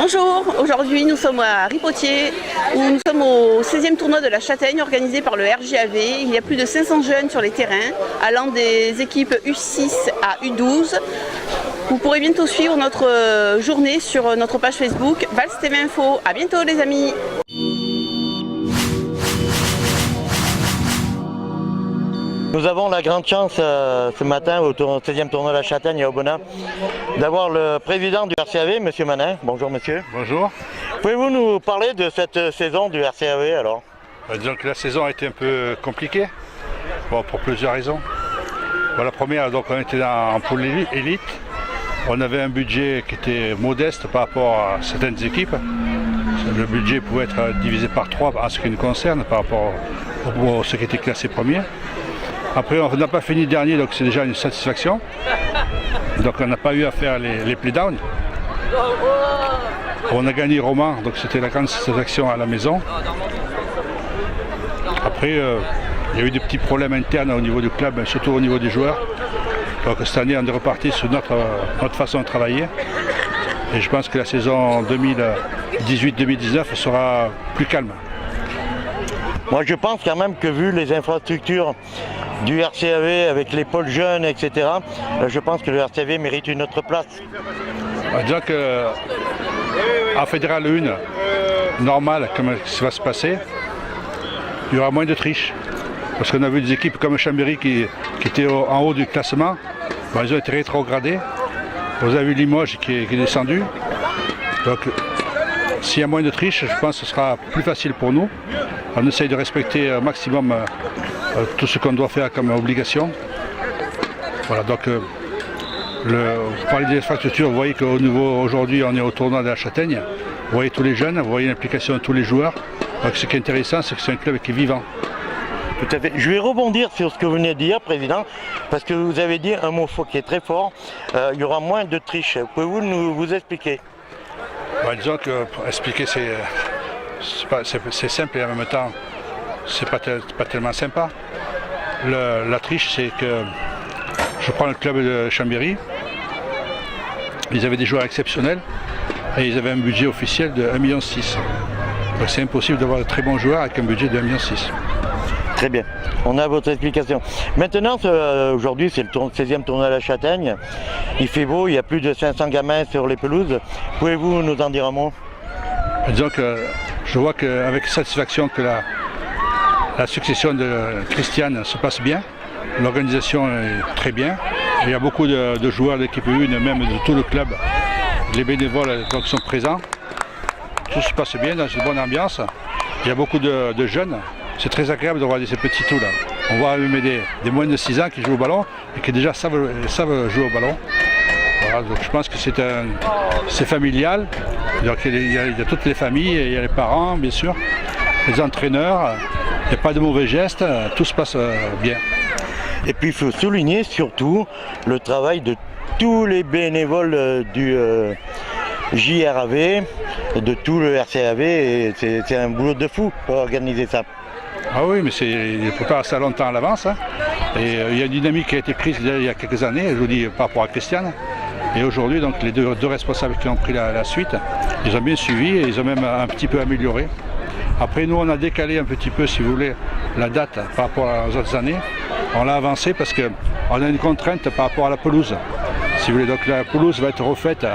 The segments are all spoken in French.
Bonjour, aujourd'hui nous sommes à Ripotier où nous sommes au 16e tournoi de la Châtaigne organisé par le RJAV. Il y a plus de 500 jeunes sur les terrains allant des équipes U6 à U12. Vous pourrez bientôt suivre notre journée sur notre page Facebook Vals TV Info. A bientôt les amis. Nous avons la grande chance ce matin au 16e tournoi de la Châtaigne à Aubenas d'avoir le président du RCAV, M. Manin. Bonjour monsieur. Bonjour. Pouvez-vous nous parler de cette saison du RCAV alors? Disons que la saison a été un peu compliquée, pour plusieurs raisons. La première, donc on était en poule élite. On avait un budget qui était modeste par rapport à certaines équipes. Le budget pouvait être divisé par 3 en ce qui nous concerne par rapport à ceux qui étaient classés premiers. Après, on n'a pas fini dernier, donc c'est déjà une satisfaction. Donc on n'a pas eu à faire les playdowns. On a gagné Roman, donc c'était la grande satisfaction à la maison. Après, il y a eu des petits problèmes internes au niveau du club, mais surtout au niveau des joueurs. Donc cette année, on est reparti sur notre façon de travailler. Et je pense que la saison 2018-2019 sera plus calme. Moi je pense quand même que vu les infrastructures du RCAV avec les pôles jeunes, etc., je pense que le RCAV mérite une autre place. Disons qu'en Fédéral 1, normal, comme ça va se passer, il y aura moins de triche. Parce qu'on a vu des équipes comme Chambéry qui étaient en haut du classement, ils ont été rétrogradés. Vous avez vu Limoges qui est descendu. Donc s'il y a moins de triche, je pense que ce sera plus facile pour nous. On essaye de respecter au maximum tout ce qu'on doit faire comme obligation. Voilà, donc vous parlez des infrastructures, vous voyez qu'au niveau aujourd'hui on est au tournoi de la Châtaigne. Vous voyez tous les jeunes, vous voyez l'implication de tous les joueurs. Donc ce qui est intéressant, c'est que c'est un club qui est vivant. Tout à fait. Je vais rebondir sur ce que vous venez de dire, Président, parce que vous avez dit un mot qui est très fort, il y aura moins de triche. Pouvez-vous vous expliquer? Disons que pour expliquer, c'est simple et en même temps, c'est pas tellement sympa. La triche, c'est que je prends le club de Chambéry, ils avaient des joueurs exceptionnels et ils avaient un budget officiel de 1,6 million. Donc c'est impossible d'avoir de très bons joueurs avec un budget de 1,6 million. Très bien, on a votre explication. Maintenant, aujourd'hui, c'est le 16e tournoi de la Châtaigne. Il fait beau, il y a plus de 500 gamins sur les pelouses. Pouvez-vous nous en dire un mot? Disons que je vois qu'avec satisfaction que la succession de Christiane se passe bien. L'organisation est très bien. Il y a beaucoup de joueurs de l'équipe 1, même de tout le club. Les bénévoles donc, sont présents. Tout se passe bien dans une bonne ambiance. Il y a beaucoup de jeunes. C'est très agréable de voir ces petits tout là. On voit même des moins de 6 ans qui jouent au ballon et qui déjà savent jouer au ballon. Voilà, donc je pense que c'est familial. Donc il y a toutes les familles, il y a les parents bien sûr, les entraîneurs, il n'y a pas de mauvais gestes, tout se passe bien. Et puis il faut souligner surtout le travail de tous les bénévoles du JRAV, de tout le RCAV, et c'est un boulot de fou pour organiser ça. Ah oui, mais ils préparent ça longtemps à l'avance. Hein. Et il y a une dynamique qui a été prise il y a quelques années, je vous dis par rapport à Christiane. Et aujourd'hui, donc les deux responsables qui ont pris la suite, ils ont bien suivi et ils ont même un petit peu amélioré. Après, nous, on a décalé un petit peu, si vous voulez, la date par rapport aux autres années. On l'a avancé parce qu'on a une contrainte par rapport à la pelouse. Si vous voulez, donc la pelouse va être refaite.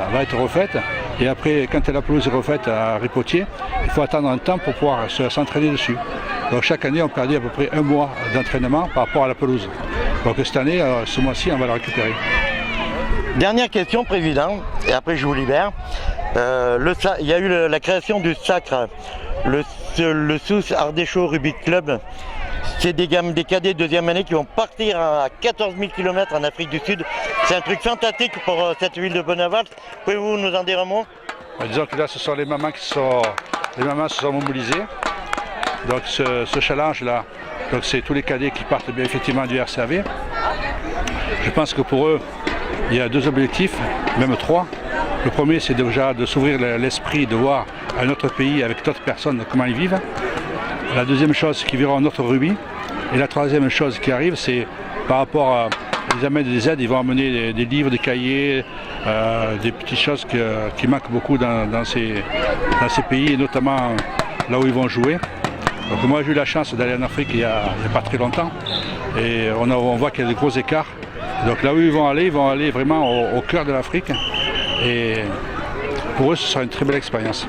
Et après, quand la pelouse est refaite à Ripotier, il faut attendre un temps pour pouvoir s'entraîner dessus. Donc chaque année, on perdait à peu près 1 mois d'entraînement par rapport à la pelouse. Donc cette année, ce mois-ci, on va la récupérer. Dernière question, Président, et après je vous libère. Il y a eu la création du SACRE, le Sousse Ardécho Rugby Club. C'est des cadets de 2e année qui vont partir à 14 000 km en Afrique du Sud. C'est un truc fantastique pour cette ville de Bonneval. Pouvez-vous nous en dire un mot? Disons que là, ce sont les mamans se sont mobilisées. Donc ce challenge-là, c'est tous les cadets qui partent bien effectivement du RCAV. Je pense que pour eux, il y a 2 objectifs, même 3. Le premier, c'est déjà de s'ouvrir l'esprit, de voir un autre pays avec d'autres personnes comment ils vivent. La deuxième chose, c'est qu'ils verront notre rugby. Et la troisième chose qui arrive, c'est par rapport ils amènent des aides, ils vont amener des livres, des cahiers, des petites choses qui manquent beaucoup dans ces pays, et notamment là où ils vont jouer. Donc moi j'ai eu la chance d'aller en Afrique il n'y a pas très longtemps, et on voit qu'il y a des gros écarts. Donc là où ils vont aller vraiment au cœur de l'Afrique, et pour eux ce sera une très belle expérience.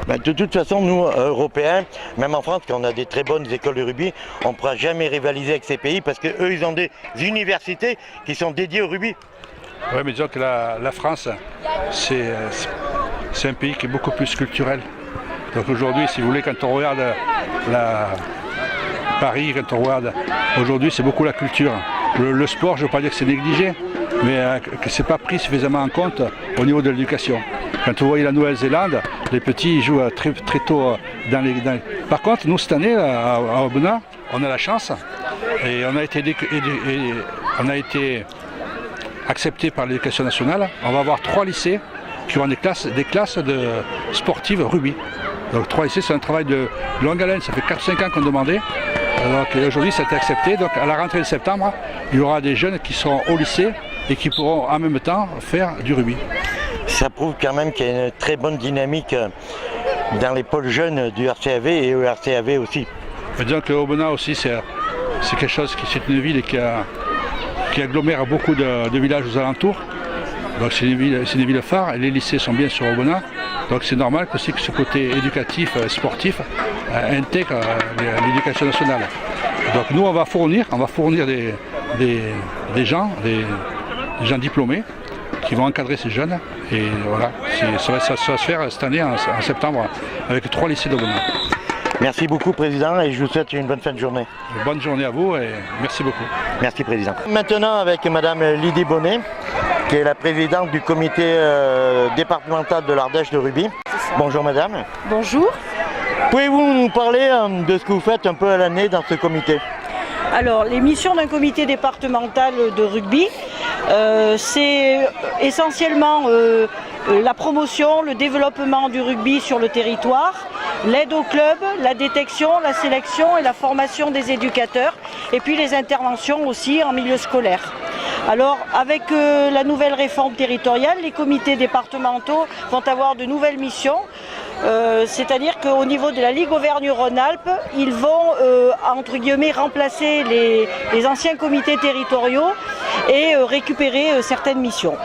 De toute façon, nous, Européens, même en France, quand on a des très bonnes écoles de rugby, on ne pourra jamais rivaliser avec ces pays parce qu'eux, ils ont des universités qui sont dédiées au rugby. Oui, mais disons que la France, c'est un pays qui est beaucoup plus culturel. Donc aujourd'hui, si vous voulez, quand on regarde Paris, quand on regarde aujourd'hui, c'est beaucoup la culture. Le sport, je ne veux pas dire que c'est négligé, mais que ce n'est pas pris suffisamment en compte au niveau de l'éducation. Quand vous voyez la Nouvelle-Zélande, les petits ils jouent très tôt dans les... Par contre, nous, cette année, à Aubenas, on a la chance, et on a été accepté par l'éducation nationale. On va avoir 3 lycées qui auront des classes de sportives rugby. Donc 3 lycées, c'est un travail de longue haleine, ça fait 4-5 ans qu'on demandait. Donc aujourd'hui, ça a été accepté. Donc à la rentrée de septembre, il y aura des jeunes qui seront au lycée et qui pourront en même temps faire du rugby. Ça prouve quand même qu'il y a une très bonne dynamique dans les pôles jeunes du RCAV et au RCAV aussi. Et disons que Aubenas aussi, c'est quelque chose c'est une ville qui agglomère beaucoup de villages aux alentours. Donc c'est une ville phare et les lycées sont bien sur Aubenas. Donc c'est normal aussi que ce côté éducatif, sportif, intègre l'éducation nationale. Donc nous on va fournir des gens diplômés qui vont encadrer ces jeunes. Et voilà, ça va se faire cette année en septembre avec 3 lycées d'Aubenas. Merci beaucoup, Président, et je vous souhaite une bonne fin de journée. Bonne journée à vous et merci beaucoup. Merci, Président. Maintenant avec Madame Lydie Bonnet, qui est la présidente du comité départemental de l'Ardèche de rugby. Bonjour Madame. Bonjour. Pouvez-vous nous parler de ce que vous faites un peu à l'année dans ce comité? Alors, les missions d'un comité départemental de rugby, c'est essentiellement la promotion, le développement du rugby sur le territoire, l'aide au club, la détection, la sélection et la formation des éducateurs, et puis les interventions aussi en milieu scolaire. Alors, avec la nouvelle réforme territoriale, les comités départementaux vont avoir de nouvelles missions. C'est-à-dire qu'au niveau de la Ligue Auvergne-Rhône-Alpes, ils vont, entre guillemets, remplacer les anciens comités territoriaux et récupérer certaines missions.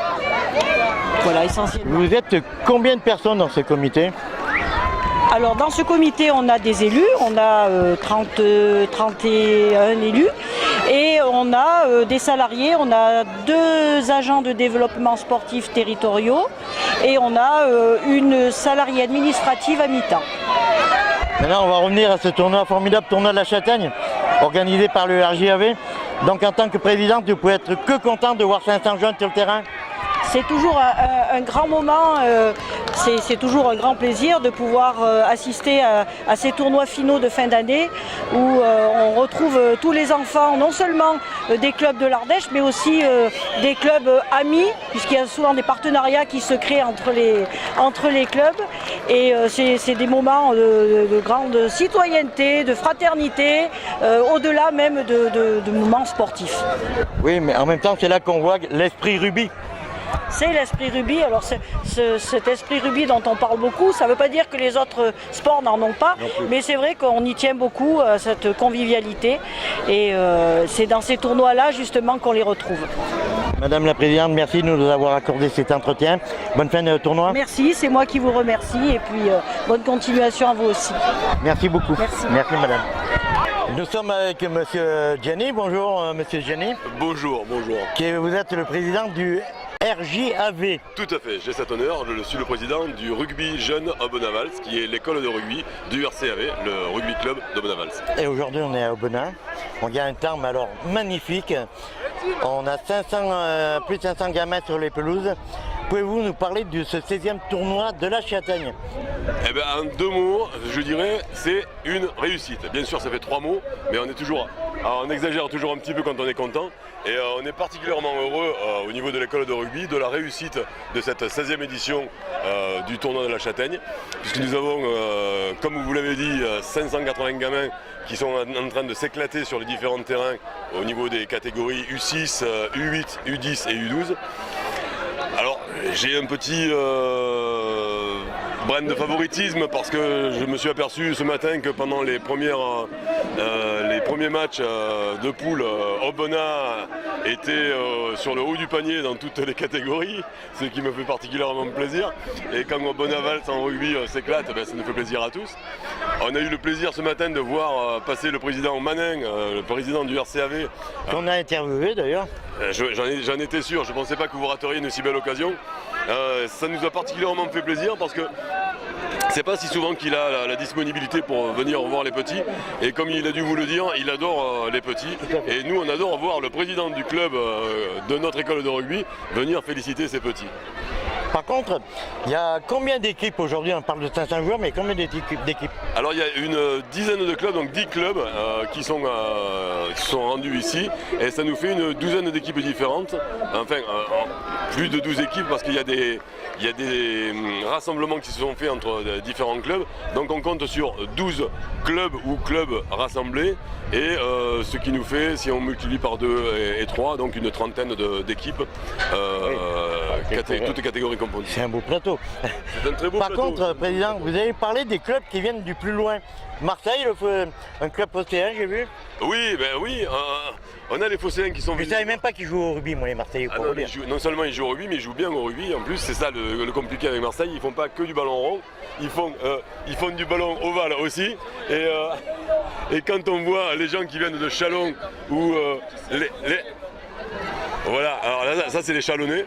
Voilà, essentiellement. Vous êtes combien de personnes dans ce comité? Alors, dans ce comité, on a des élus, on a 31 élus. Et on a des salariés, on a 2 agents de développement sportif territoriaux et on a une salariée administrative à mi-temps. Maintenant, on va revenir à ce tournoi, formidable tournoi de la Châtaigne, organisé par le RJAV. Donc, en tant que présidente, vous pouvez être que content de voir 500 jeunes sur le terrain. C'est toujours un grand moment, c'est toujours un grand plaisir de pouvoir assister à ces tournois finaux de fin d'année où on retrouve tous les enfants, non seulement des clubs de l'Ardèche, mais aussi des clubs amis, puisqu'il y a souvent des partenariats qui se créent entre les clubs. Et c'est des moments de grande citoyenneté, de fraternité, au-delà même de moments sportifs. Oui, mais en même temps, c'est là qu'on voit l'esprit rugby. C'est l'esprit rugby. Alors cet esprit rugby dont on parle beaucoup, ça ne veut pas dire que les autres sports n'en ont pas, mais c'est vrai qu'on y tient beaucoup à cette convivialité et c'est dans ces tournois-là justement qu'on les retrouve. Madame la Présidente, merci de nous avoir accordé cet entretien. Bonne fin de tournoi. Merci, c'est moi qui vous remercie et puis bonne continuation à vous aussi. Merci beaucoup. Merci. Merci Madame. Nous sommes avec Monsieur Gianni. Bonjour Monsieur Gianni. Bonjour, bonjour. Vous êtes le président du RJAV. Tout à fait, j'ai cet honneur, je suis le président du rugby jeune Aubenas-Valls, qui est l'école de rugby du RCAV, le rugby club d'Aubenas-Valls. Et aujourd'hui on est à Aubenas, on a un terme alors magnifique, on a plus de 500 gamins sur les pelouses. Pouvez-vous nous parler de ce 16e tournoi de la Châtaigne? Eh bien, en 2 mots, je dirais, c'est une réussite. Bien sûr, ça fait 3 mots, mais on est toujours Alors, on exagère toujours un petit peu quand on est content et on est particulièrement heureux au niveau de l'école de rugby de la réussite de cette 16e édition du tournoi de la Châtaigne, puisque nous avons, comme vous l'avez dit, 580 gamins qui sont en train de s'éclater sur les différents terrains au niveau des catégories U6, U8, U10 et U12. Alors j'ai un petit brin de favoritisme parce que je me suis aperçu ce matin que pendant les premiers matchs de poule, Aubenas était sur le haut du panier dans toutes les catégories, ce qui me fait particulièrement plaisir. Et quand Aubenas-Valls en rugby s'éclate, ça nous fait plaisir à tous. On a eu le plaisir ce matin de voir passer le président Manin, le président du RCAV. Qu'on a interviewé d'ailleurs. J'en étais sûr, je ne pensais pas que vous rateriez une si belle occasion. Ça nous a particulièrement fait plaisir parce que c'est pas si souvent qu'il a la disponibilité pour venir voir les petits. Et comme il a dû vous le dire, il adore les petits. Et nous, on adore voir le président du club de notre école de rugby venir féliciter ses petits. Par contre, il y a combien d'équipes aujourd'hui? On parle de 500 joueurs, mais combien d'équipes? Alors il y a une dizaine de clubs, donc 10 clubs qui sont rendus ici. Et ça nous fait une douzaine d'équipes différentes. Enfin, plus de 12 équipes parce qu'il y a des rassemblements qui se sont faits entre différents clubs. Donc on compte sur 12 clubs ou clubs rassemblés. Et ce qui nous fait, si on multiplie par 2 et 3, donc une trentaine d'équipes, toutes les catégories confondues. C'est un beau plateau. C'est un très beau plateau. Par contre, Président, vous avez parlé des clubs qui viennent du plus loin. Marseille, un club phocéen, j'ai vu. Oui, on a les phocéens qui sont Je venus. ne savais même pas qu'ils jouent au rugby, moi, les Marseillais. Non seulement ils jouent au rugby, mais ils jouent bien au rugby. En plus, c'est ça le compliqué avec Marseille. Ils font pas que du ballon rond, ils font du ballon ovale aussi. Et quand on voit les gens qui viennent de Chalon ou voilà, alors là, ça c'est les Chalonnais.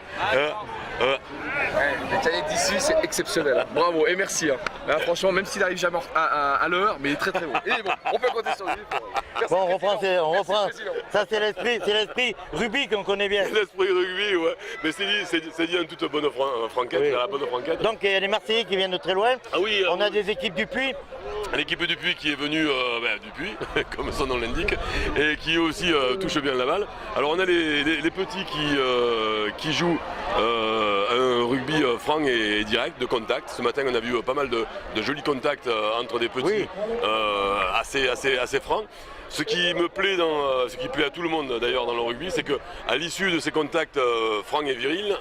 Les cahiers d'ici, c'est exceptionnel. Bravo et merci. Là, franchement, même s'il arrive jamais à l'heure, mais il est très très bon. Et bon, on peut compter sur lui. Merci, bon, on reprend. président. Ça, c'est l'esprit rugby qu'on connaît bien. L'esprit rugby, ouais. Mais c'est dit en toute bonne franquette, Oui. la bonne franquette. Donc, il y a des Marseillais qui viennent de très loin. Ah oui, on a des équipes du Puy. L'équipe du Puy qui est venue du Puy, comme son nom l'indique, et qui aussi touche bien la balle. Alors on a les petits qui jouent un rugby franc et direct, de contact. Ce matin on a vu pas mal de jolis contacts entre des petits, oui. assez francs. Ce qui me plaît ce qui plaît à tout le monde d'ailleurs dans le rugby, c'est qu'à l'issue de ces contacts francs et virils,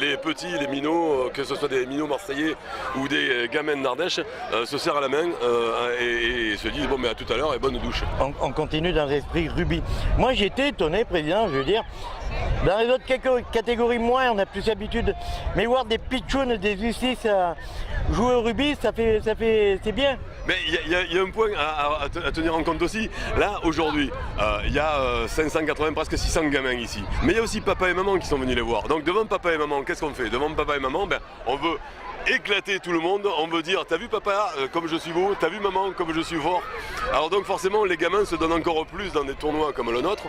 les petits, les minots, que ce soit des minots marseillais ou des gamins d'Ardèche, se serrent à la main et se disent bon mais à tout à l'heure et bonne douche. On continue dans l'esprit rugby. Moi j'ai été étonné, Président, je veux dire. Dans les autres catégories moins, on a plus l'habitude. Mais voir des pitchounes, des U6 jouer au rugby, c'est bien. Mais il y a un point à tenir en compte aussi. Là, aujourd'hui, il y a 580, presque 600 gamins ici. Mais il y a aussi papa et maman qui sont venus les voir. Donc devant papa et maman, qu'est-ce qu'on fait? Devant papa et maman, on veut éclater tout le monde, on veut dire t'as vu papa comme je suis beau, t'as vu maman comme je suis fort. Alors donc forcément les gamins se donnent encore plus dans des tournois comme le nôtre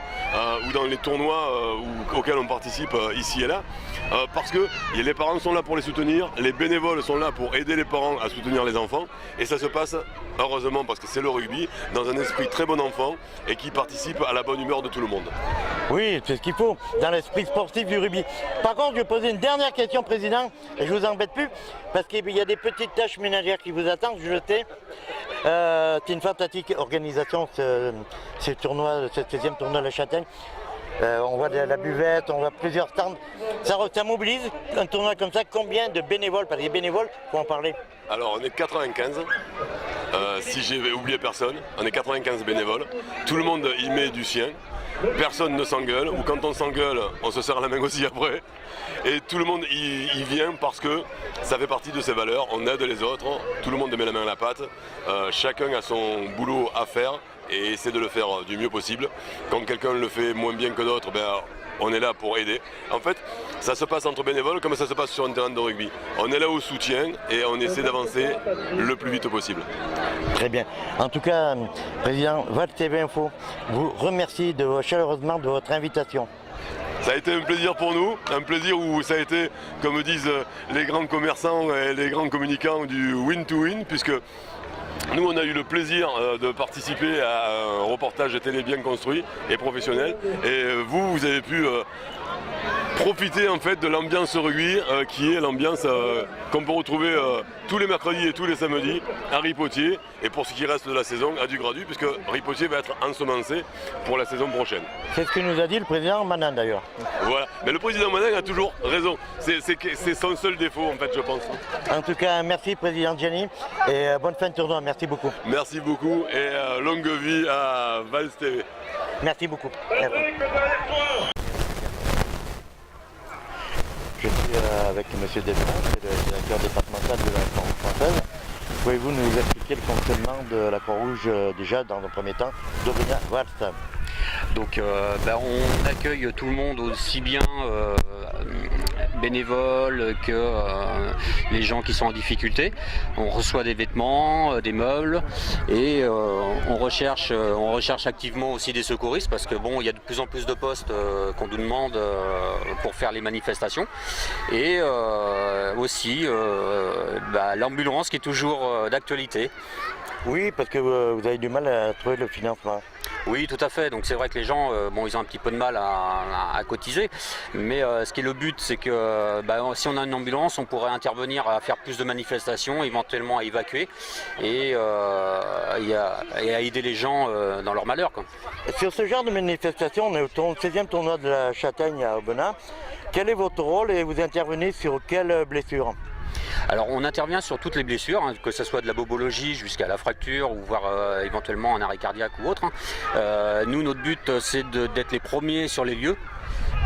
ou dans les tournois auxquels on participe ici et là parce que les parents sont là pour les soutenir, les bénévoles sont là pour aider les parents à soutenir les enfants et ça se passe heureusement parce que c'est le rugby dans un esprit très bon enfant et qui participe à la bonne humeur de tout le monde. Oui, c'est ce qu'il faut dans l'esprit sportif du rugby. Par contre, je vais poser une dernière question, Président, et je vous embête plus, parce qu'il y a des petites tâches ménagères qui vous attendent, je le sais. C'est une fantastique organisation, ce tournoi, ce 16e tournoi de la Châtaigne. On voit de la buvette, on voit plusieurs stands. Ça mobilise un tournoi comme ça, combien de bénévoles? Parce que les bénévoles, il faut en parler. Alors on est 95, si j'ai oublié personne, on est 95 bénévoles. Tout le monde y met du sien. Personne ne s'engueule, ou quand on s'engueule, on se serre la main aussi après. Et tout le monde y vient parce que ça fait partie de ses valeurs, on aide les autres, tout le monde met la main à la pâte, chacun a son boulot à faire et essaie de le faire du mieux possible. Quand quelqu'un le fait moins bien que d'autres, on est là pour aider. En fait, ça se passe entre bénévoles comme ça se passe sur un terrain de rugby. On est là au soutien et on essaie d'avancer le plus vite possible. Très bien. En tout cas, Président, Val TV Info vous remercie chaleureusement de votre invitation. Ça a été un plaisir pour nous, un plaisir où ça a été, comme disent les grands commerçants et les grands communicants, du win-to-win, puisque Nous, on a eu le plaisir de participer à un reportage télé bien construit et professionnel. Et vous avez pu profiter en fait de l'ambiance rugby qui est l'ambiance qu'on peut retrouver tous les mercredis et tous les samedis à Ripotier, et pour ce qui reste de la saison à Dugradu, puisque Ripotier va être ensemencé pour la saison prochaine. C'est ce que nous a dit le président Manin d'ailleurs. Voilà, mais le président Manin a toujours raison, c'est son seul défaut en fait, je pense. En tout cas, merci président Gianni et bonne fin de tournoi, merci beaucoup. Merci beaucoup et longue vie à Vals TV. Merci beaucoup. Merci. Je suis avec M. Desbrun, c'est le directeur départemental de la Croix-Rouge française. Pouvez-vous nous expliquer le fonctionnement de la Croix-Rouge déjà dans un premier temps, Dobrina Vals? Donc on accueille tout le monde, aussi bien bénévoles que les gens qui sont en difficulté. On reçoit des vêtements, des meubles, et on recherche activement aussi des secouristes, parce que bon, il y a de plus en plus de postes qu'on nous demande pour faire les manifestations, et aussi l'ambulance qui est toujours d'actualité. Oui, parce que vous avez du mal à trouver le financement. Oui, tout à fait. Donc c'est vrai que les gens, ils ont un petit peu de mal à cotiser. Mais ce qui est le but, c'est que si on a une ambulance, on pourrait intervenir à faire plus de manifestations, éventuellement à évacuer et à aider les gens dans leur malheur, quoi. Sur ce genre de manifestation, on est au 16e tournoi de la Châtaigne à Aubenas. Quel est votre rôle et vous intervenez sur quelles blessures? Alors on intervient sur toutes les blessures, que ce soit de la bobologie jusqu'à la fracture, ou voire éventuellement un arrêt cardiaque ou autre. Nous, notre but, c'est d'être les premiers sur les lieux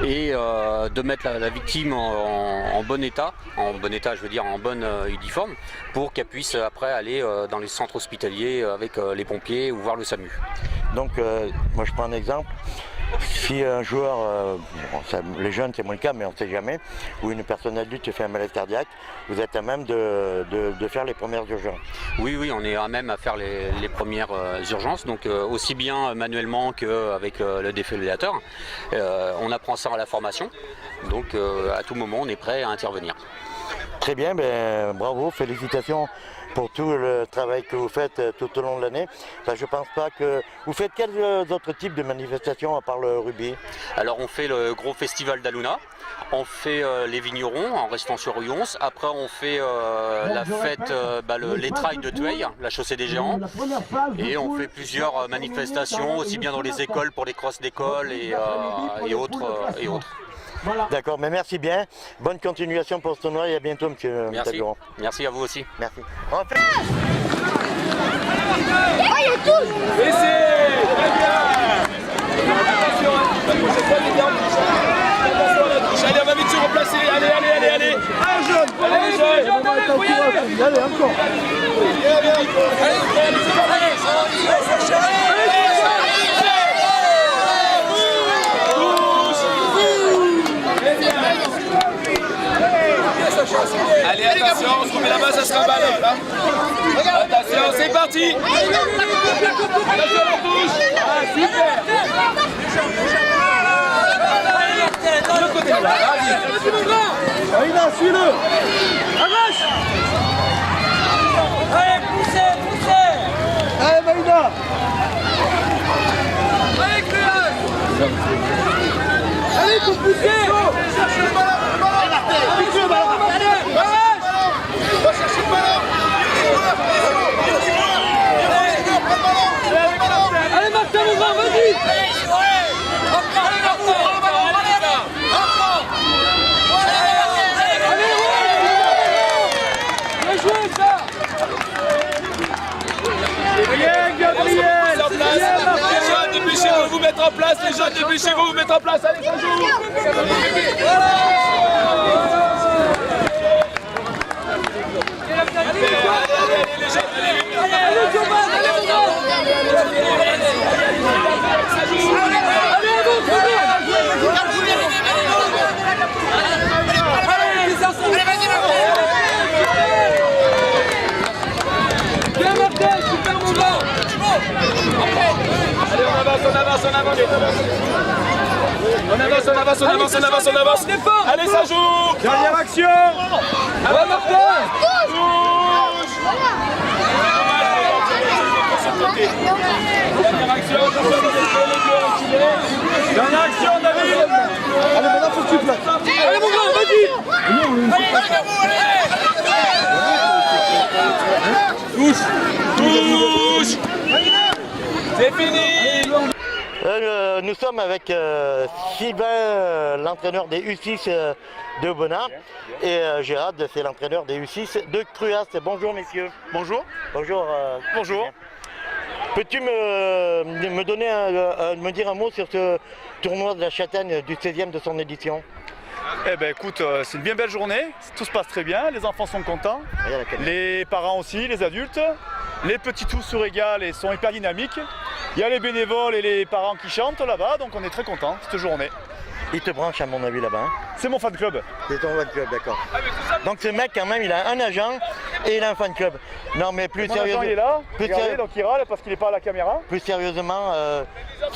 et de mettre la victime en bon état, je veux dire en bonne uniforme, pour qu'elle puisse après aller dans les centres hospitaliers avec les pompiers ou voir le SAMU. Donc moi je prends un exemple. Si un joueur, les jeunes c'est moins le cas mais on ne sait jamais, ou une personne adulte fait un malaise cardiaque, vous êtes à même de faire les premières urgences. Oui, on est à même à faire les premières urgences, donc aussi bien manuellement qu'avec le défibrillateur. On apprend ça à la formation, donc à tout moment on est prêt à intervenir. Très bien, bravo, félicitations pour tout le travail que vous faites tout au long de l'année. Enfin, je pense pas que... Vous faites quels autres types de manifestations à part le rugby? Alors on fait le gros festival d'Aluna, on fait les vignerons en restant sur rue 11, après on fait la fête, les trails de Tueil, la chaussée des géants, et on fait plusieurs manifestations, aussi bien dans les écoles pour les crosses d'école et autres. D'accord, mais merci bien. Bonne continuation pour ce tournoi et à bientôt, monsieur. Merci. Merci à vous aussi. Merci. Allez, on va vite se remplacer. Allez. Allez, encore. Allez, attention, on se remet la main, ça sera un ballon là. Attention, c'est parti. Attention, on touche. Ah, super. De l'autre côté là, vas-y. Aïna, suis-le. À gauche. Allez, poussez. Allez, Maïna. Allez, Cléa. Allez, faut pousser. Cherche le ballon. Va chercher le ballon. Allez Martin, mon grand, vas-y. Bien joué ça. Bien Gabriel. Les jeunes, dépêchez-vous de vous mettre en place. Les jeunes, dépêchez-vous de vous mettre en place. Allez, ça joue. On avance. Allez, ça joue. Dernière action. Allez, Martin. Touche. côté. Dernière action, attention les épaules, les deux reculés. Dernière action, David. Allez, maintenant faut que tu places. Allez mon gars, vas-y. Touche. Touche. C'est fini. Nous sommes avec Sylvain, l'entraîneur des U6 de Aubenas, et Gérald, c'est l'entraîneur des U6 de Cruas. Bonjour messieurs. Bonjour. Bonjour. Bonjour. Peux-tu me donner me dire un mot sur ce tournoi de la Châtaigne du 16e de son édition? Eh ben écoute, c'est une bien belle journée, tout se passe très bien, les enfants sont contents, les parents aussi, les adultes, les petits tous se régalent et sont hyper dynamiques. Il y a les bénévoles et les parents qui chantent là-bas, donc on est très contents cette journée. Il te branche à mon avis là-bas. Hein? C'est mon fan club. C'est ton fan club, d'accord. Donc ce mec quand même, il a un agent et il a un fan club. Non mais plus sérieusement, il est là, regardez, donc il râle parce qu'il n'est pas à la caméra. Plus sérieusement,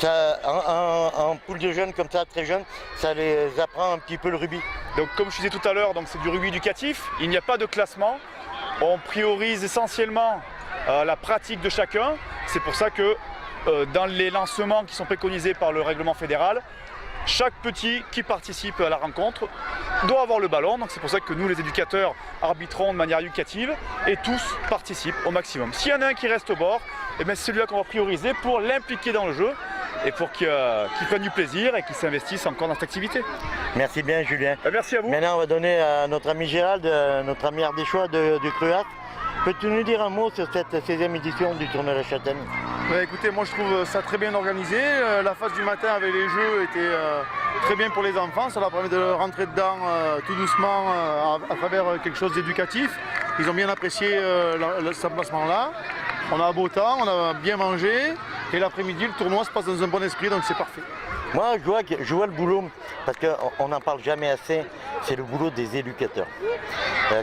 un pool de jeunes comme ça, très jeunes, ça les apprend un petit peu le rugby. Donc comme je disais tout à l'heure, c'est du rugby éducatif, il n'y a pas de classement. On priorise essentiellement la pratique de chacun. C'est pour ça que dans les lancements qui sont préconisés par le règlement fédéral, chaque petit qui participe à la rencontre doit avoir le ballon, donc c'est pour ça que nous les éducateurs arbitrons de manière éducative et tous participent au maximum. S'il y en a un qui reste au bord, eh c'est celui-là qu'on va prioriser pour l'impliquer dans le jeu et pour qu'il prenne du plaisir et qu'il s'investisse encore dans cette activité. Merci bien Julien. Merci à vous. Maintenant on va donner à notre ami Gérald, notre ami ardéchois du Cruas. Peux-tu nous dire un mot sur cette 16e édition du tournoi de la Châtaigne? Écoutez, moi je trouve ça très bien organisé. La phase du matin avec les jeux était très bien pour les enfants. Ça leur permet de rentrer dedans tout doucement à travers quelque chose d'éducatif. Ils ont bien apprécié cet emplacement-là. On a un beau temps, on a bien mangé. Et l'après-midi, le tournoi se passe dans un bon esprit, donc c'est parfait. Moi, je vois le boulot, parce qu'on n'en parle jamais assez, c'est le boulot des éducateurs.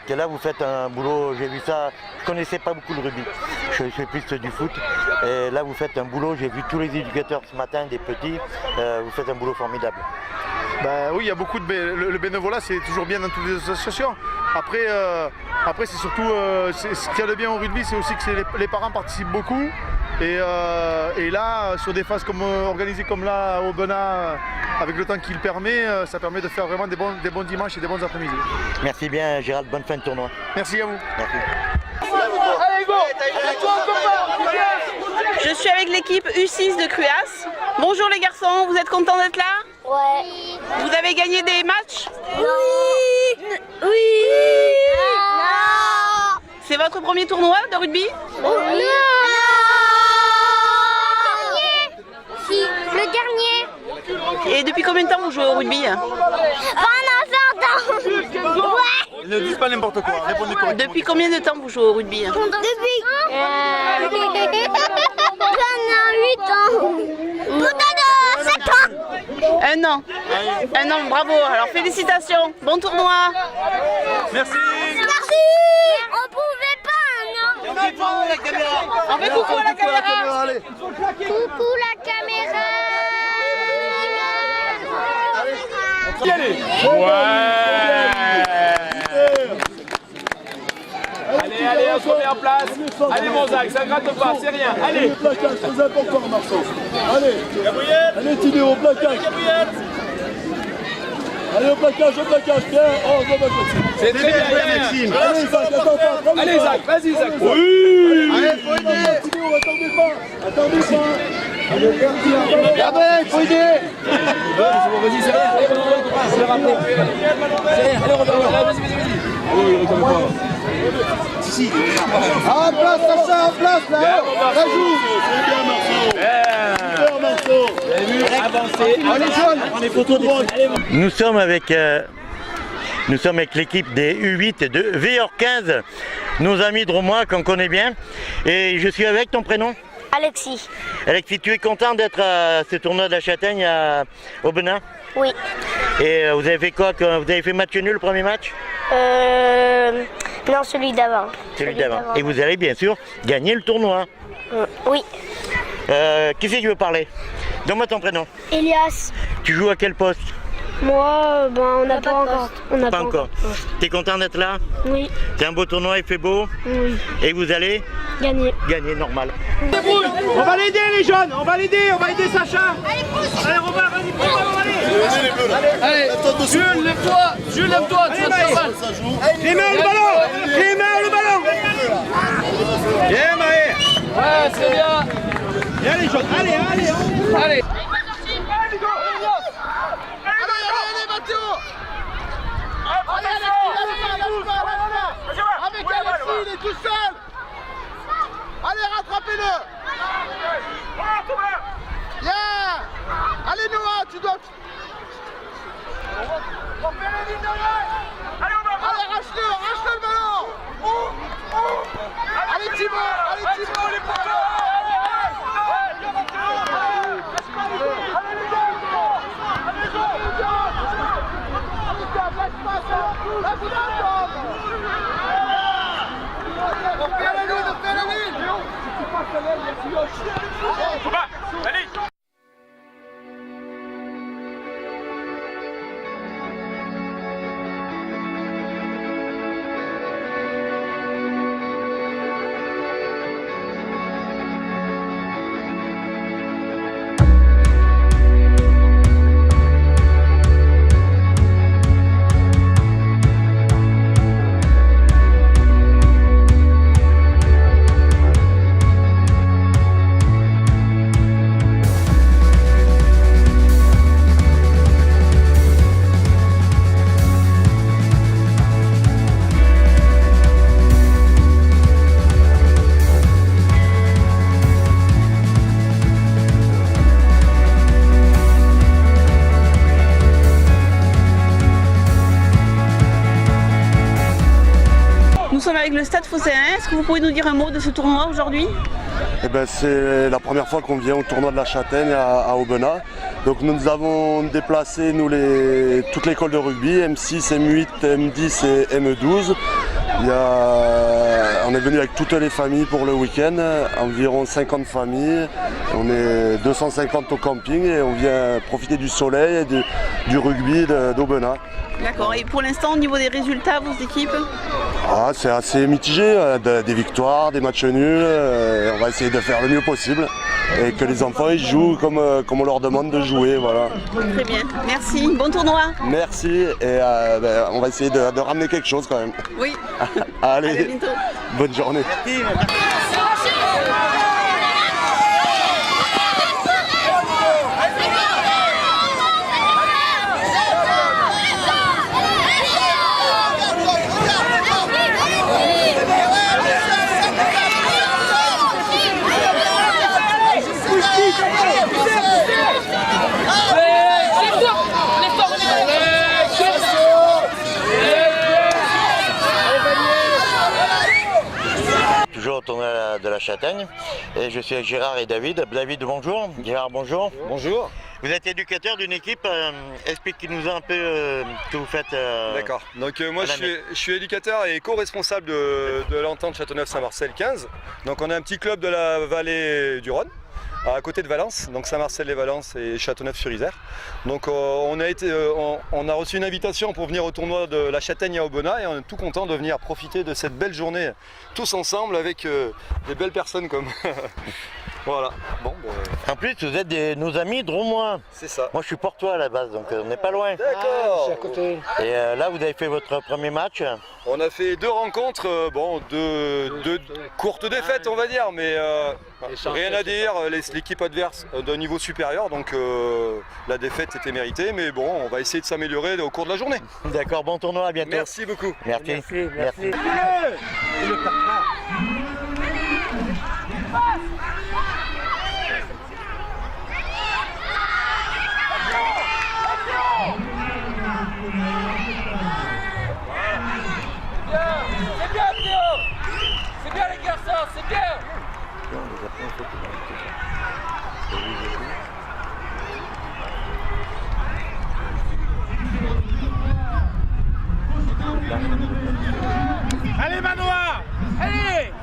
Que là, vous faites un boulot, j'ai vu ça, je ne connaissais pas beaucoup le rugby, je fais plus du foot. Et là, vous faites un boulot, j'ai vu tous les éducateurs ce matin, des petits, vous faites un boulot formidable. Ben oui, il y a beaucoup de le bénévolat, c'est toujours bien dans toutes les associations. Après c'est surtout ce qu'il y a de bien au rugby, c'est aussi que les parents participent beaucoup. Et là, sur des phases organisées comme là, au Aubenas, avec le temps qu'il permet, ça permet de faire vraiment des bons dimanches et des bons après-midi. Merci bien Gérald, bonne fin de tournoi. Merci à vous. Merci. Allez, go. Je suis avec l'équipe U6 de Cruas. Bonjour les garçons, vous êtes contents d'être là? Ouais. Vous avez gagné des matchs? Oui. Oui. Non. C'est votre premier tournoi de rugby? Non. Si, le dernier. Et depuis combien de temps vous jouez au rugby? Pendant 20 ans. Ouais. Ne dites pas n'importe quoi, répondez correctement. Depuis combien de temps vous jouez au rugby? Depuis pendant 8 ans. Peut-être 7 ans. Un an. Un an, bravo. Alors félicitations. Bon tournoi. Merci. Merci. On pouvait pas, non. On fait coucou à la caméra. Coucou la caméra. Allez. Allez, on se remet en place. Allez, mon Zach, ça gratte pas, c'est rien. Allez. Le plaquage, très important, Marceau. Allez, Gabriel. Allez, Tidé, au plaquage. Gabriel. Allez, au plaquage, bien. Oh, c'est très bien, Maxime. Allez, Zach, attends. Allez, Zach, vas-y, Zach. Oui. Allez, faut aider. Tidé, attendez pas. Gabriel, faut aider. Vas-y, c'est rien. Allez, c'est rappelé. C'est rien, allez, vas-y. Oui, Si. En place, Sacha, en place, là. Ça joue. C'est bien, Marceau. Avancez. Allez, John. On est photos de Nous sommes avec l'équipe des U8 de VR15, nos amis dromois qu'on connaît bien. Et je suis avec ton prénom? Alexis. Alexis, tu es content d'être à ce tournoi de la Châtaigne à Aubenas? Oui. Et vous avez fait quoi? Vous avez fait match nul le premier match? Non, celui d'avant. Celui d'avant. Et vous allez bien sûr gagner le tournoi. Oui. Qui c'est qui veut parler? Donne-moi ton prénom. Elias. Tu joues à quel poste? Moi, on n'a pas encore. On n'a Pas encore. T'es content d'être là? Oui. C'est un beau tournoi, il fait beau? Oui. Et vous allez Gagner. gagner, normal. On va l'aider les jeunes, on va l'aider Sacha. Allez Robert, vas-y, on va aller. Allez, Jules, lève-toi, tu vas te faire mal. Clément, le ballon. Bien Maë. Ouais, c'est bien. Viens les jeunes, allez. Avec Alexis, il est tout seul. Allez, rattrapez-le. Bien. Allez Noah, tu dois... Allez, arrache-le le ballon. Allez Thibaut, les potos. Nous sommes avec le Stade Phocéen. Est-ce que vous pouvez nous dire un mot de ce tournoi aujourd'hui? C'est la première fois qu'on vient au tournoi de la Châtaigne à Aubenas. Donc nous avons déplacé toute l'école de rugby, M6, M8, M10 et M12. On est venu avec toutes les familles pour le week-end, environ 50 familles. On est 250 au camping et on vient profiter du soleil et du rugby d'Aubenas. D'accord. Et pour l'instant, au niveau des résultats, vos équipes? C'est assez mitigé, des victoires, des matchs nuls. On va essayer de faire le mieux possible et que les enfants ils jouent comme on leur demande de jouer. Voilà. Très bien, merci. Bon tournoi. Merci et on va essayer de ramener quelque chose quand même. Oui. Allez, à bientôt. Bonne journée. Toujours au tournoi de la Châtaigne et je suis avec Gérard et David. David, bonjour. Gérard, bonjour. Bonjour. Vous êtes éducateur d'une équipe, expliquez-nous un peu ce que vous faites. D'accord, donc moi je suis éducateur et co-responsable de l'entente Châteauneuf-Saint-Marcel 15. Donc on a un petit club de la vallée du Rhône, à côté de Valence, donc Saint-Marcel-les-Valences et Châteauneuf-sur-Isère. Donc on a reçu une invitation pour venir au tournoi de la Châtaigne à Aubenas et on est tout content de venir profiter de cette belle journée tous ensemble avec des belles personnes comme... Voilà. Bon, En plus, vous êtes nos amis drômois. C'est ça. Moi, je suis portois à la base, donc on n'est pas loin. D'accord. C'est à côté. Et là, vous avez fait votre premier match. On a fait 2 rencontres, deux courtes défaites, on va dire, mais rien à dire. L'équipe adverse d'un niveau supérieur, donc la défaite était méritée, mais bon, on va essayer de s'améliorer au cours de la journée. D'accord, bon tournoi, à bientôt. Merci beaucoup. Merci. Merci. C'est bien Théo. C'est bien les garçons, c'est bien. Allez Manoir. Allez.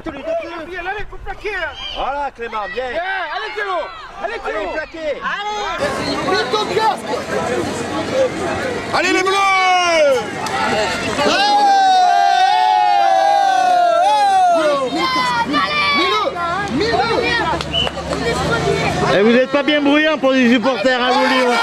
saute-lui, saute-lui. Allez, faut plaquer là. Voilà Clément, bien. Allez Théo. Allez Théo. Allez, plaquer. Allez. Mets ton casque. Allez les bleus. Et vous n'êtes pas bien bruyant pour les supporters, hein, vous livre.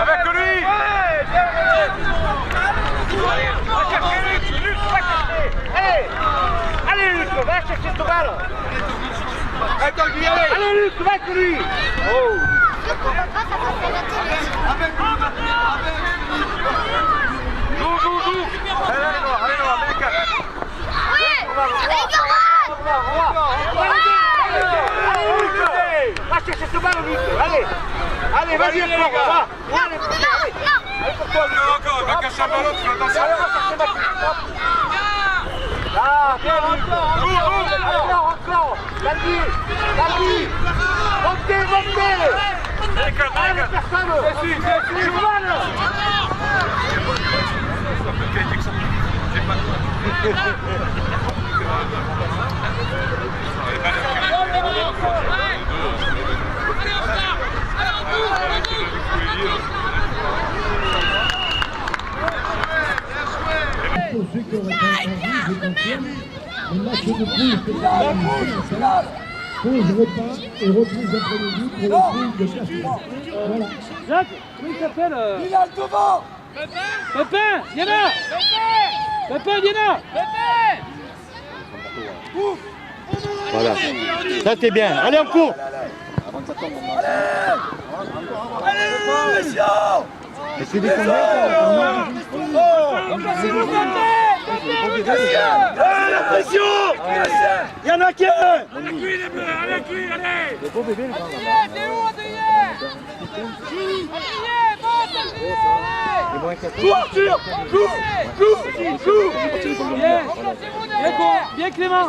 Avec lui. Allez Luc, va chercher ce balle. Allez Luc, va avec lui. Oh. Joue. Allez Noah, mets les quatre. Allez, va chercher ce balle Luc. Allez, vas-y encore, va. Allez pour toi, encore, il va cacher un ballon, tu vas danser. Allez, va chercher ma fille. Là, bien Luc. Encore. Vas-y. Montez. Allez, personne. Dessus. Pour ceux qui auraient pas entendu, je confirme, le match de poule se termine pause repas et reprise d'après-midi pour le poule de classement. Voilà. Jacques, comment il s'appelle Milan devant. Pépin, viens là. Pépin, viens là. Voilà. Ça c'est bien. Allez, on court. Allez, messieurs. C'est des combats. La pression. Il y en a qu'un. Allez, Le beau bébé, le grand Bien Clément.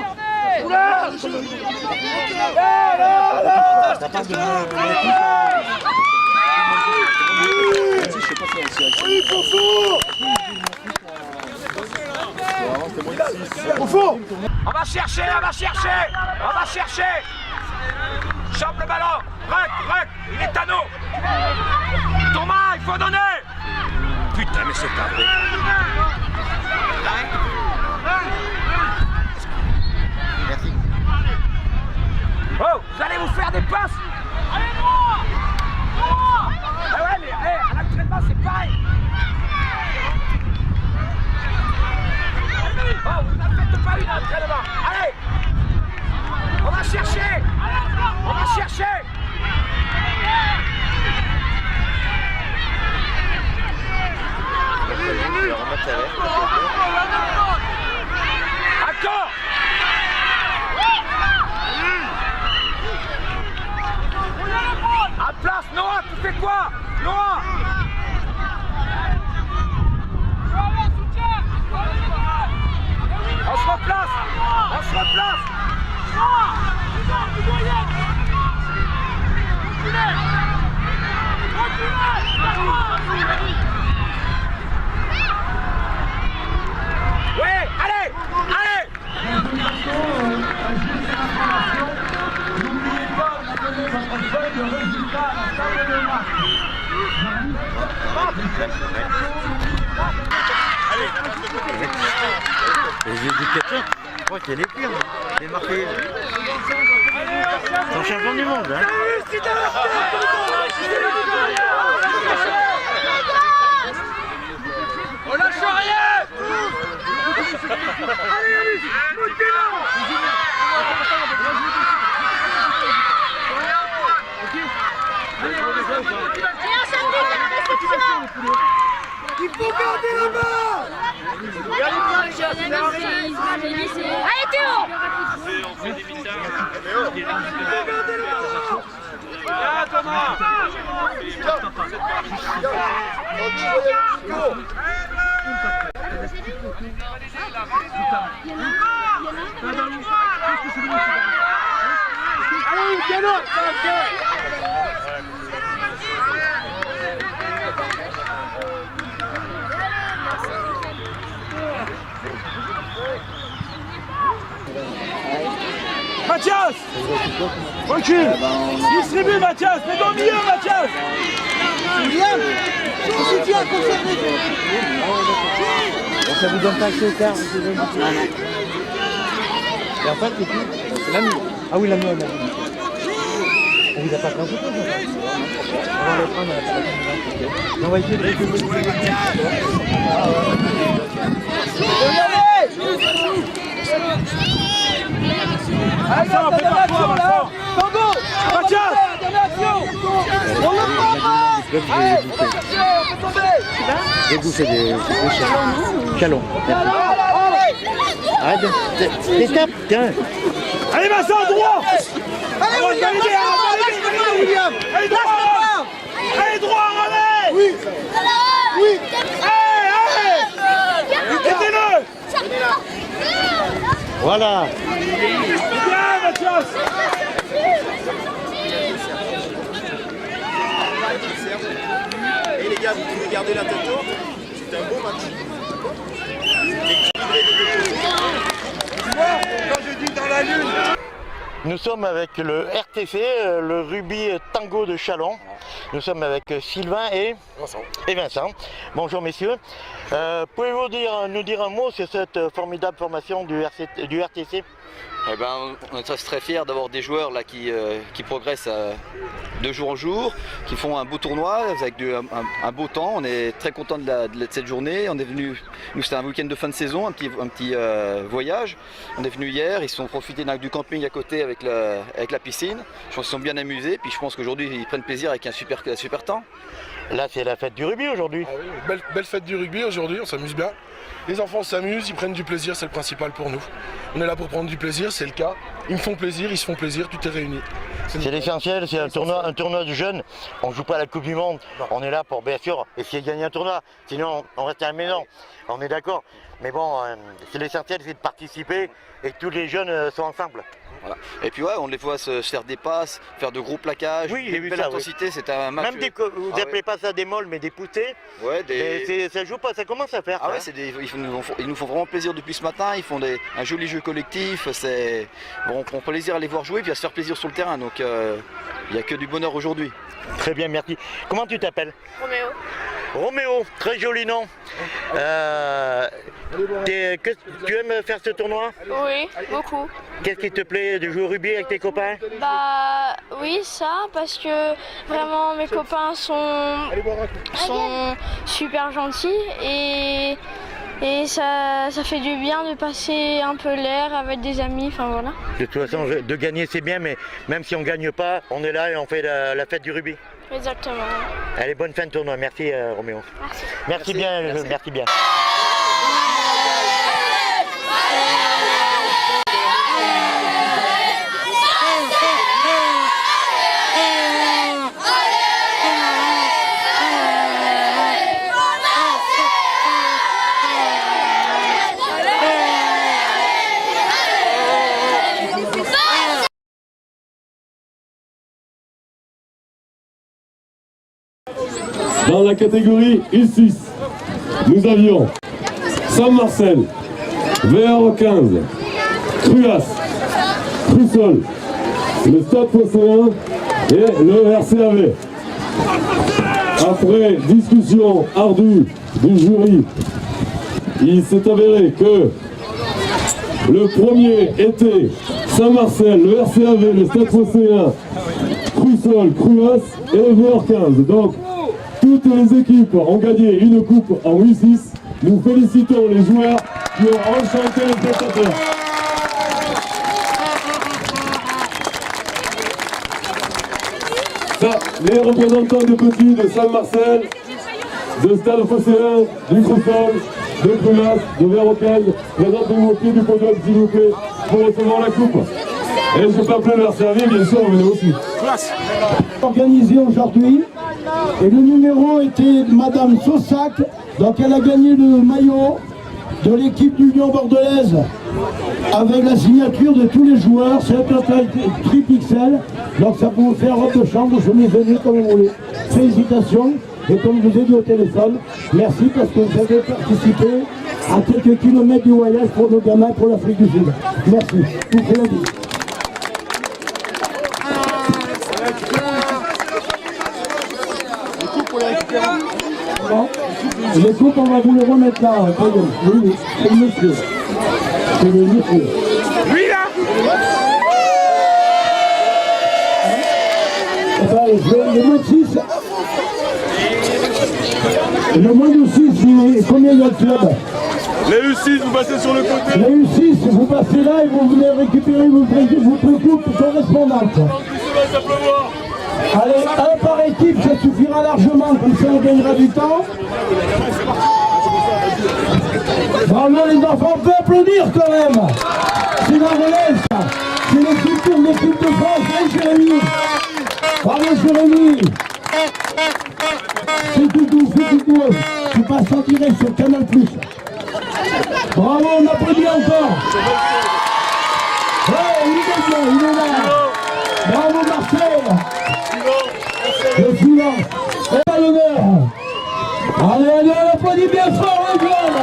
On va chercher. Chope le ballon. Rec, il est à nous. Thomas, il faut donner. Putain, mais c'est pas vrai. Merci. Oh, vous allez vous faire des passes. Allez, Noah. Ah ouais, mais à l'entraînement, c'est pareil. Oh, vous n'en faites pas une entraînement. Allez. On va chercher. Encore. À place, Noah, tu fais quoi? Noah. On se replace. Ouais, allez. N'oubliez pas de donner votre feuille de résultat à la table de match. Les éducateurs, je crois qu'il y a les pires. Les marqués. Ils sont champions du monde, hein. On lâche rien. Allez, il faut garder la balle. Allez Théo. On fait des mitins. Gardez la balle. Ah Thomas. Mathias, recule. Distribue Mathias, mets au milieu Mathias. William, si tu as conservé. Ça vous donne pas accès au quart, vous devez et en fait, c'est qui? C'est l'ami. Ah oui, l'ami, on vous a pas pris un photo, on va les prendre à la on va essayer de récupérer. Allez, dernière action là. Tango, Mathias. Dernière action. On le prend pas. Allez, on va chercher, on peut tomber. J'ai bouffé des chalons. Arrête de tape, tiens. Allez, Vincent, droit. Allez, William, allez, William. Allez, droit. Allez, droit, allez. Oui. Oui. Allez. Aidez-le. Voilà. Bien, Mathias. Et les gars, vous pouvez garder la tête haute. C'était un beau match. Quand je dis dans la lune. Nous sommes avec le RTC, le Rugby Tango de Châlons. Nous sommes avec Sylvain et Vincent. Bonjour messieurs. Pouvez-vous nous dire un mot sur cette formidable formation du RTC? Eh ben, on est très fiers d'avoir des joueurs là qui progressent de jour en jour, qui font un beau tournoi avec un beau temps. On est très contents de cette journée. On est venu, nous c'était un week-end de fin de saison, un petit voyage. On est venu hier, ils se sont profités du camping à côté avec la piscine. Je pense qu'ils se sont bien amusés, puis je pense qu'aujourd'hui ils prennent plaisir avec un super temps. Là c'est la fête du rugby aujourd'hui. Ah oui, belle fête du rugby aujourd'hui, on s'amuse bien. Les enfants s'amusent, ils prennent du plaisir, c'est le principal pour nous. On est là pour prendre du plaisir, c'est le cas. Ils me font plaisir, ils se font plaisir, tout est réuni. C'est l'essentiel, c'est un tournoi de jeunes. On ne joue pas à la Coupe du Monde, on est là pour bien sûr essayer de gagner un tournoi. Sinon on reste à la maison, on est d'accord. Mais bon, c'est l'essentiel, c'est de participer et que tous les jeunes sont ensemble. Voilà. Et puis ouais, on les voit se faire des passes, faire de gros plaquages, oui, j'ai vu belle ça, intensité, oui. c'est un match. Même vous n'appelez pas ça des molles, mais des poussées. Ouais, ça joue pas, ça commence à faire. Ah ouais, ils nous font vraiment plaisir depuis ce matin, ils font un joli jeu collectif, on prend plaisir à les voir jouer, puis à se faire plaisir sur le terrain, donc il n'y a que du bonheur aujourd'hui. Très bien, merci. Comment tu t'appelles? Roméo. Roméo, très joli nom. Tu aimes faire ce tournoi? Oui, beaucoup. Qu'est-ce qui te plaît de jouer au rugby avec tes copains? Bah oui, ça, parce que vraiment mes copains sont super gentils et ça fait du bien de passer un peu l'air avec des amis, enfin voilà. De toute façon, de gagner c'est bien, mais même si on ne gagne pas, on est là et on fait la fête du rugby. Exactement. Allez, bonne fin de tournoi. Merci Roméo. Merci bien. Merci bien. Dans la catégorie U6, nous avions Saint-Marcel, VR15, Cruas, Crussol, le Stade Phocéen et le RCAV. Après discussion ardue du jury, il s'est avéré que le premier était Saint-Marcel, le RCAV, le Stade Phocéen, Crussol, Cruas et le VR15. Donc, toutes les équipes ont gagné une coupe en U6. Nous félicitons les joueurs qui ont enchanté les spectateurs. Ça, les représentants des petits de Saint-Marcel, de Stade Phocéen, du Crussol, de Cruas, de VR15, présentez-vous au pied du podium s'il vous plaît pour recevoir la coupe. Et je peux appeler leur service, bien sûr, venez aussi. Organisé aujourd'hui, et le numéro était Madame Saussac, donc elle a gagné le maillot de l'équipe d'Union Bordelaise avec la signature de tous les joueurs. C'est un taille triple XL, donc ça peut vous faire robe de chambre, chemise de nuit comme vous voulez. Félicitations, et comme je vous ai dit au téléphone, merci parce que vous avez participé à quelques kilomètres du voyage pour nos gamins pour l'Afrique du Sud. Merci, vous faites la vie. Bon. Les coupes, on va vous les remettre là. Oui, c'est le monsieur. C'est le monsieur. Oui, là. Le moins de 6. Le moins de 6, combien il y a de clubs? Les U6, vous passez sur le côté. Les U6, vous passez là et vous venez récupérer vos coupes correspondantes. Allez, un par équipe, ça suffira largement, comme ça on gagnera du temps. Bravo les enfants, on peut applaudir quand même. C'est la relève ça. C'est l'équipe de France, hein, Jérémy. Bravo Jérémy. C'est tout doux, tu passes en direct sur Canal+. Bravo, on applaudit encore. Ouais, il est là. Bravo Marcel. Le suivant, et à l'honneur. Allez, on applaudit bien fort les jeunes.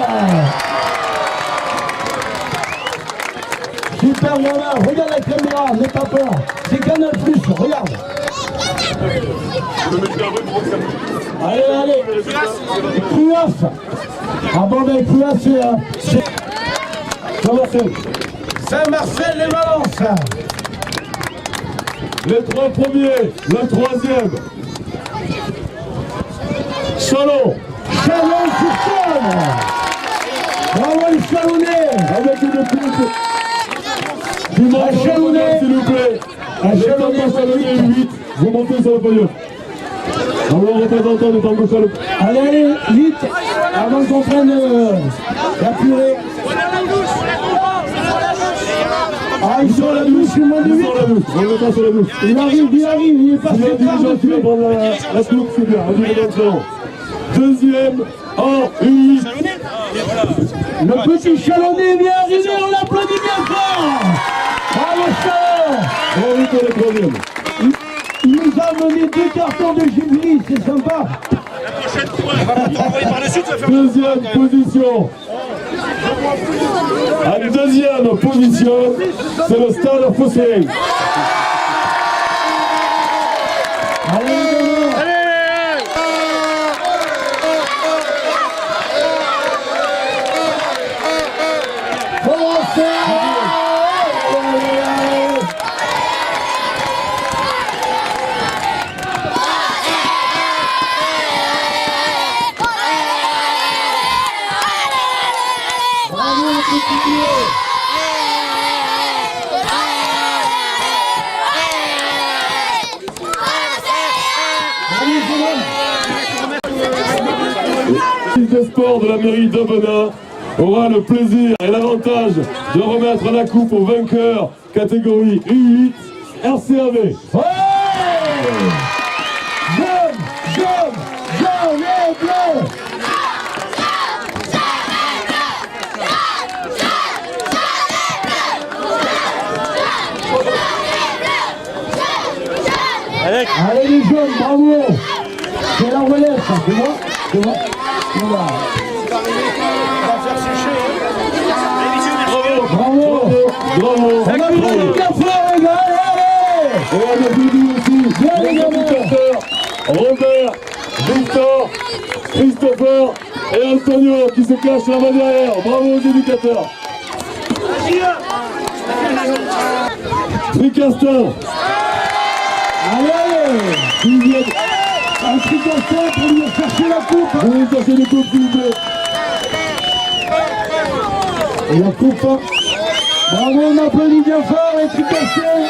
Super, voilà, regarde la caméra, n'aie pas peur. C'est Canal+, regarde. Allez, Cruas. Ah bon, ben Cruas, c'est Saint-Marcel. Saint-Marcel-les-Valences. Les 3 premiers, le 3e. Chalon. Chalon-sur-Saône. Bravo les Chalonnais. Avec une coupe. Du Chalonnais, s'il vous plaît. Chalonnais 8. Vous montez sur le podium. Alors, représentant de Tango Chalon. Allez, vite, avant qu'on prenne la purée. Ah, ils sont à la douche, moins de 8. On le passe sur la douche. Il arrive, il est passé par Tu vas dessus. prendre la coupe, c'est bien. Deuxième en U8. Le petit Chalonnais est bien arrivé, on l'applaudit bien fort. Bravo Chalon. Bravo pour le troisième. Il nous a amené 2 cartons de Ghibli, c'est sympa. Deuxième position. À la deuxième position, c'est le Stade Phocéen. Le sport de la mairie d'Aubenas aura le plaisir et l'avantage de remettre la coupe au vainqueur catégorie U8 RCAV. Ouais, jaune et bleu. Allez les jeunes, bravo. C'est la relève ça, tu vois. Voilà. Bravo. On applaudit bien fort les gars, allez. Et on applaudit aussi les éducateurs Robert, Victor, Christopher et Antonio qui se cachent là-bas derrière. Bravo aux éducateurs. Tricastin. Allez. Un tricastin pour venir chercher la coupe. Venez chercher les coupes s'il vous plaît. Et la coupe. Bravo, on applaudit bien fort les tricastins.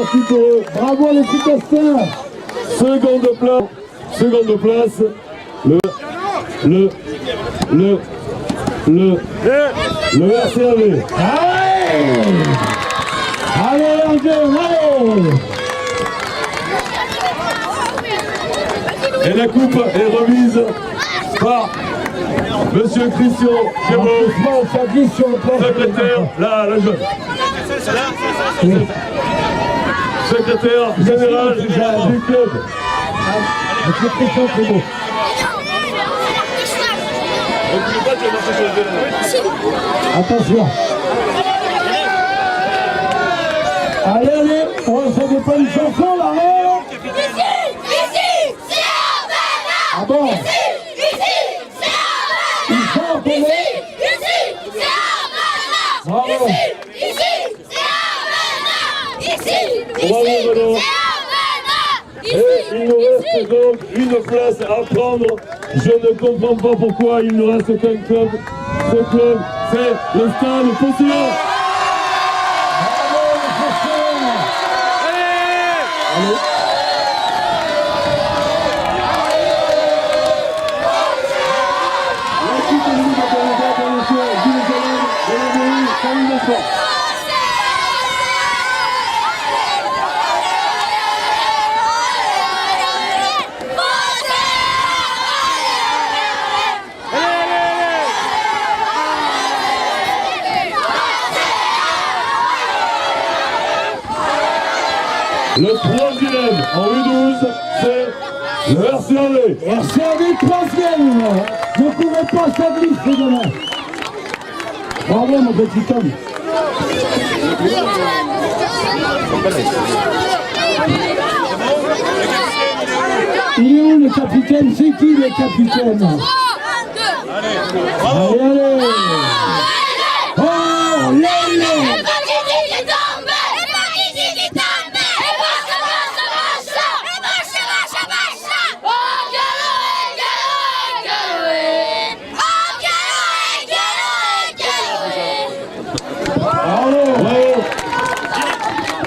parti pour eux. Bravo les Tricasters. Seconde place. Le RCAV. Allez, allez. Et la coupe est remise par Monsieur Christian Chabot, secrétaire, la jeune. Secrétaire général du club. Monsieur Christian Chabot. Attention. Allez, ça dépend une chanson là, non? Ici, c'est Arvana. Ah bon? Ici, c'est Arvana. Ils chantent, Ici, c'est Arvana. Bravo. Ici, c'est Arvana. Ici, Bravo, Manon. c'est Arvana. Et il nous reste donc une place à prendre. Je ne comprends pas pourquoi il ne reste qu'un club. Ce club, c'est le Stade Phocéen. Le troisième en U12, c'est le RCAV. RCAV troisième. Ne courez pas, ça glisse demain. Bravo mon petit homme. Il est où le capitaine? C'est qui le capitaine? Allez. Oh, Lélé.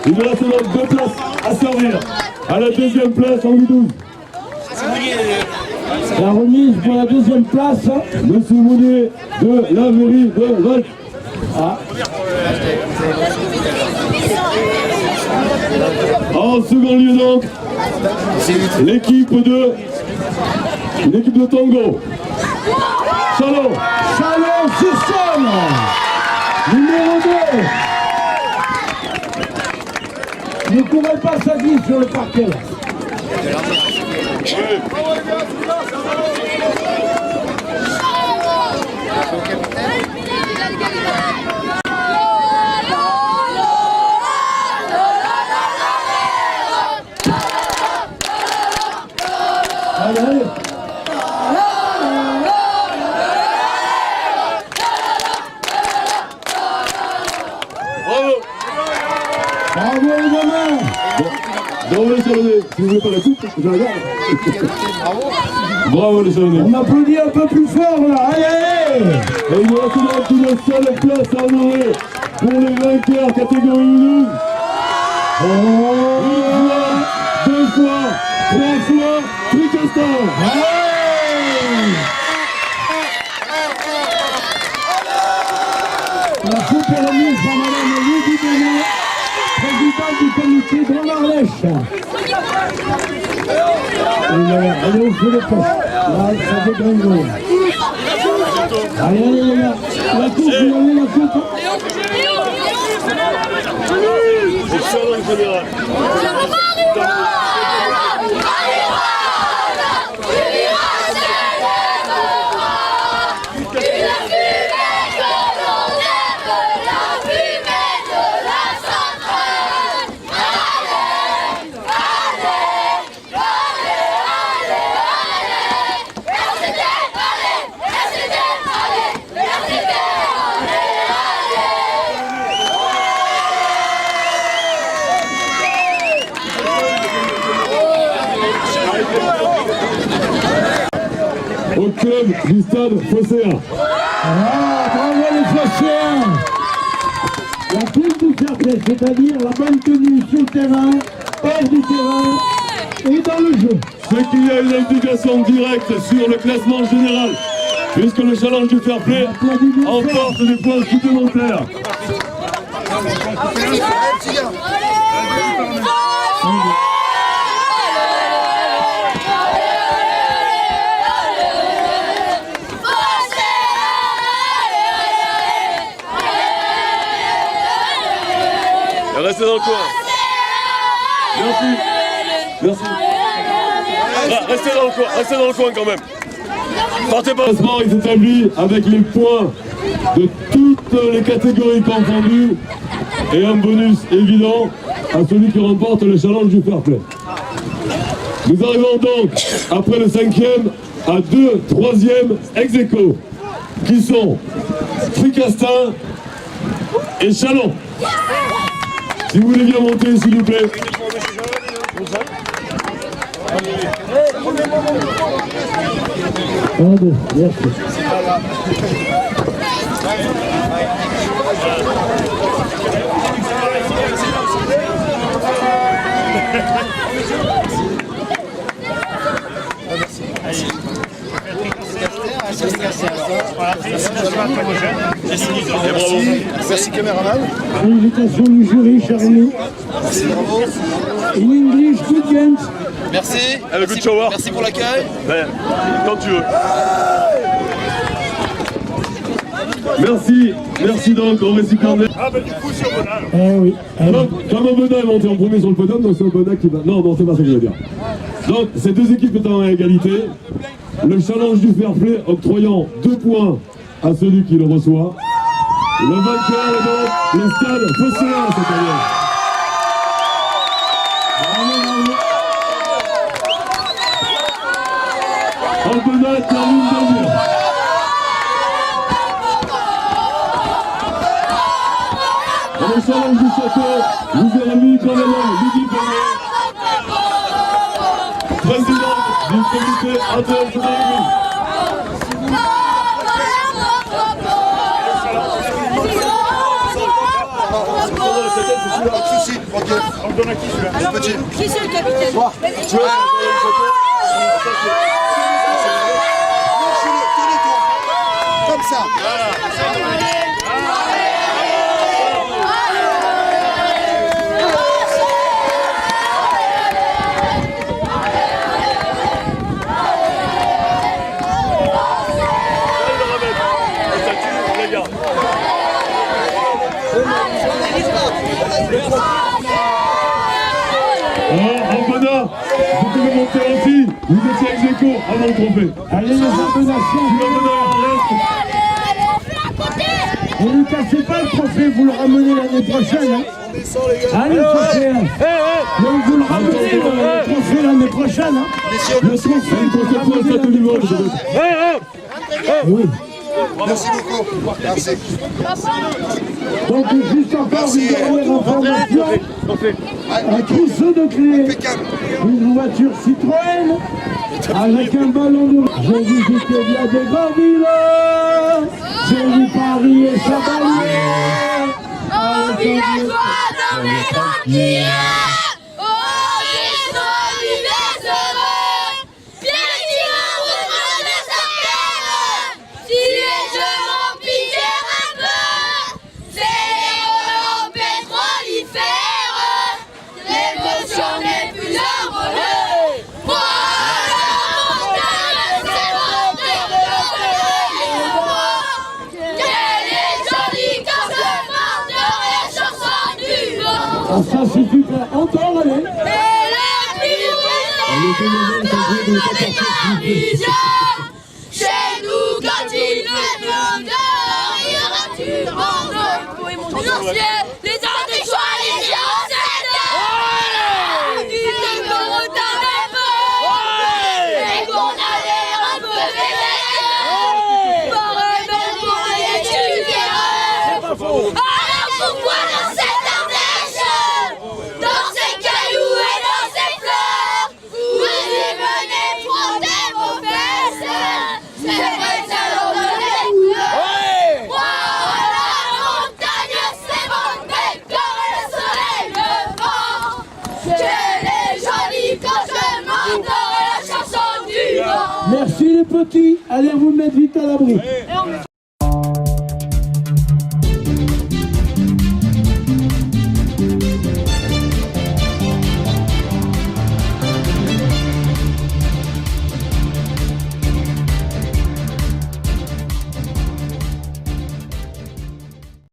Il nous reste donc 2 places à servir. À la deuxième place en U12. La remise pour la deuxième place. Monsieur Mounier de la mairie de Valk. En second lieu donc, l'équipe de Tango. Chalon. Chalon sur scène. Numéro 2. Ne courez pas, ça glisse sur le parquet. Allez. Bravo les gamins. Bravo les Chalonnais. Si vous voulez pas la coupe, je la garde. Bravo les Chalonnais. On applaudit un peu plus fort là. Allez. Et il nous reste donc une seule place à honorer pour les vainqueurs catégorie 12. Une fois, 2 fois, 3 fois, Tricastar. La coupe est remise par Madame Lydie Benet, présidente du comité de Marlèche. Elle est au feu de poche. Là, ça dégringole. Allez, les gars. La coupe, vous avez la coupe. C'est Chalon en général. Au club du Stade Phocéen. Ah, bravo les Phocéens. La tous du fair play, c'est-à-dire la bonne tenue sur le terrain, hors du terrain et dans le jeu. C'est qu'il y a une implication directe sur le classement général, puisque le challenge du fair play emporte des points supplémentaires. Restez dans le coin. Merci. Merci. Restez dans le coin quand même. Partez pas. Le classement est établi avec les points de toutes les catégories confondues et un bonus évident à celui qui remporte le challenge du fair play. Nous arrivons donc, après le 5e, à 2 troisièmes ex aequo, qui sont Tricastin et Chalon. Si vous voulez bien monter, s'il vous plaît. Merci caméraman. L'invitation du jury, cher ami. In English, good games. Merci. Merci pour l'accueil. Ben, quand tu veux. Merci donc au récipiendaire. Ah ben du coup c'est au bonheur. Eh oui. Comme Aubenas est monté en premier sur le podium, donc c'est Aubenas qui va... Non, c'est pas ça que je veux dire. Donc, ces deux équipes étant à égalité, le challenge du fair play octroyant 2 points à celui qui le reçoit. Le vainqueur est donc le stade Phocéen cette année. Aubenas termine deuxième. Le challenge du château, vous avez mis quand même Lydie Bonnet, présidente du comité ATF de rugby. Qui c'est le capitaine? Comme ça. Aubenas, vous pouvez monter aussi, vous étiez ex aequo avant le trophée. Allez les Aubenations. Ne lui cassez pas le trophée, vous le ramenez l'année prochaine. Hein. Allez, trophée. Donc vous le ramenez le trophée l'année prochaine. Hein. Le trophée, oui. Merci beaucoup. Merci. Donc juste encore une dernière information. Un trousseau de clés, une voiture Citroën avec un ballon de... J'ai visité bien des grandes villes, j'ai vu Paris et Chevalier. Oh villageois dans mes tranquilles, oh descends l'hiver heureux, bien tirant au fond de sa terre, si les jeux m'ont piqué un peu, c'est les pétrolifères, l'émotion n'est plus heureuse. Moi la montagne, c'est mon père de l'autre, qu'elle est jolie comme le vendeur et chanson du vent. Ah, ça suffit pas. Encore, allez. Et la pluie avec la vision. Chez nous, quand il fait bon dehors, il rature en eau. Les anciens, les années choix, les ancêtres. Du temps qu'on retardait peu. Et qu'on a l'air un peu vénère. Pareil, même pour les tueurs. Alors pourquoi dans cette Ardèche, dans ces cailloux et dans ces fleurs, vous y venez frotter vos fesses? C'est vrai que ça leur donne les couleurs. Moi, la montagne, c'est mon père. Merci les petits, allez vous mettre vite à l'abri.